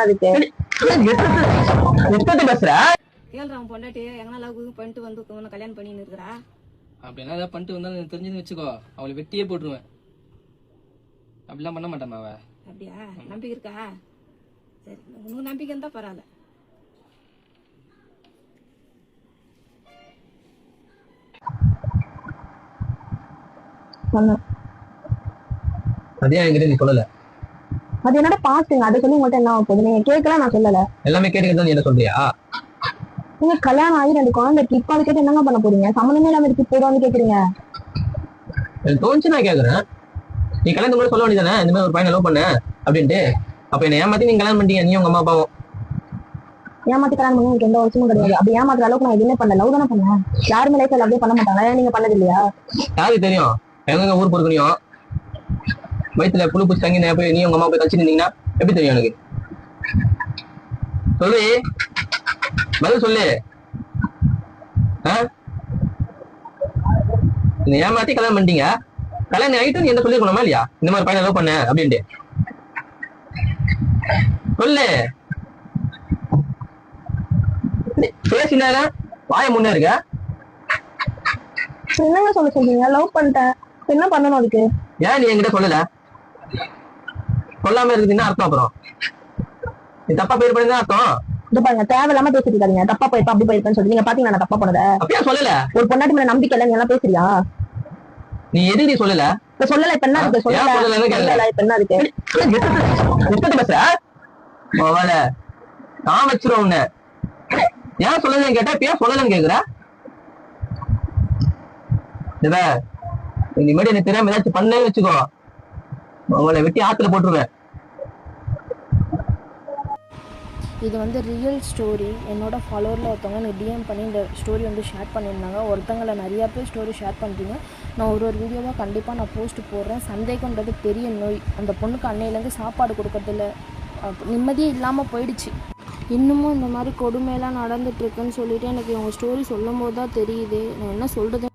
அதுக்கு கேள்றான் பொண்டாட்டி எங்கன்னா லவ் பண்ணிட்டு வந்து கல்யாணம் பண்ணின்னு இருக்கிறா. அப்படின்னா ஏதாவது பண்ணிட்டு வந்தாலும் தெரிஞ்சுன்னு வச்சுக்கோ, அவளை வெட்டியே போட்டுருவேன். அப்படிலாம் பண்ண மாட்டாமா அவ. அப்படியா? நம்பிக்கை இருக்கா? சரி, உனக்கு நம்பிக்கை இருந்தா பரவாயில்ல. அதே என்கிட்ட நீ சொல்லல. அது என்னோட பாஸ்டுங்க, அதை சொல்லி உங்கள்கிட்ட என்ன ஆகும் போகுது? நீங்க கேட்கல, நான் சொல்லல. எல்லாமே கேட்டுக்கிட்டு நீ என்ன சொல்றியா? நீங்க கல்யாணம் ஆகி 2 குழந்தை இருக்கு, இப்ப அதை கேட்டு என்னங்க பண்ண போறீங்க? சம்மந்தமே இல்லாம இருக்கு, போடான்னு கேக்குறீங்க. எனக்கு தோணுச்சு நான் கேக்குறேன். நீ கல்யாணம் கூட சொல்ல வேண்டியதானே, இந்த மாதிரி ஒரு பையனை லவ் பண்ண அப்படின்ட்டு. அப்ப என்ன ஏமாத்தி நீங்க கல்யாணம் பண்ணிட்டீங்க, நீ உங்க அம்மா அப்பாவும். ஏமாத்தி கல்யாணம் பண்ணி எனக்கு எந்த வருஷமும் கிடையாது. அப்படி ஏமாத்துற அளவுக்கு நான் எதுவுமே பண்ணல. லவ் தானே பண்ணேன். யாருமே லைஃப்ல அப்படியே பண்ண மாட்டாங்க. ஏன் நீங்க பண்ணது இல்லையா? யாருக்கு தெரியும்? எங்க ஊர் பொறுக்கணியும் வயிற்றுல புழு பூச்சி தங்கி போய் நீ உங்க அம்மா போய் கழிச்சு நின்னீங்கன்னா எப்படி தெரியும் எனக்கு? சொல்லு, பதில் சொல்லு. ஏமாத்தி கல்யாணம் பண்ணிட்டீங்க, கல்யாணம் ஆகிட்டு நீ என்ன சொல்லிருக்கணுமா இல்லையா? இந்த மாதிரி பையனை லவ் பண்ண அப்படின்ட்டு சொல்லு. பேசினால வாய முன்னே இருக்க. என்னங்க சொல்ல சொல்றீங்க? லவ் பண்ணிட்டேன், என்ன பண்ணணும் அதுக்கு? ஏன் நீ என்கிட்ட சொல்லல? சொல்லாம இருக்குதுன்னா அர்த்தம் அப்புறம் நீ தப்பா பேர் பண்ணி அர்த்தம். இது பாருங்க, தேவையில்லாம பேசிட்டு இருக்காதீங்க. தப்பா போயிருப்பா அப்படி போயிருப்பேன்னு சொல்லி நீங்க பாத்தீங்கன்னா நான் தப்பா பண்ணத அப்படியே சொல்லல. ஒரு பொண்டாட்டி மேல நம்பிக்கை இல்லை, நீ எல்லாம் பேசுறியா? நீ எதுக்கு நீ சொல்லல? இப்ப சொல்லல, இப்ப என்ன இருக்கு? சொல்லல, இப்ப என்ன இருக்கு? பேசுற அவள நான் வச்சிருவோம் உன்ன. ஏன் சொல்லலன்னு கேட்டா இப்ப ஏன் சொல்லலன்னு கேக்குற? இனிமேல் எனக்கு தெரியாம ஏதாச்சும் பண்ணே வச்சுக்கோ, அவளை வெட்டி ஆத்துல போட்டுருவேன். இது வந்து ரியல் ஸ்டோரி. என்னோடய ஃபாலோவரில் ஒருத்தவங்க எனக்கு டிஎம் பண்ணி இந்த ஸ்டோரி வந்து ஷேர் பண்ணியிருந்தாங்க. ஒருத்தங்களை நிறையா பேர் ஸ்டோரி ஷேர் பண்ணுறீங்க. நான் ஒரு வீடியோவாக கண்டிப்பாக நான் போஸ்ட் போடுறேன். சந்தேகன்றது பெரிய நோய். அந்த பொண்ணுக்கு அன்னையிலேருந்து சாப்பாடு கொடுக்கறதில்ல, நிம்மதியே இல்லாமல் போயிடுச்சு. இன்னமும் இந்த மாதிரி கொடுமையெல்லாம் நடந்துகிட்ருக்குன்னு சொல்லிவிட்டு எனக்கு இவங்க ஸ்டோரி சொல்லும் போது தான் தெரியுது நான் என்ன சொல்கிறது.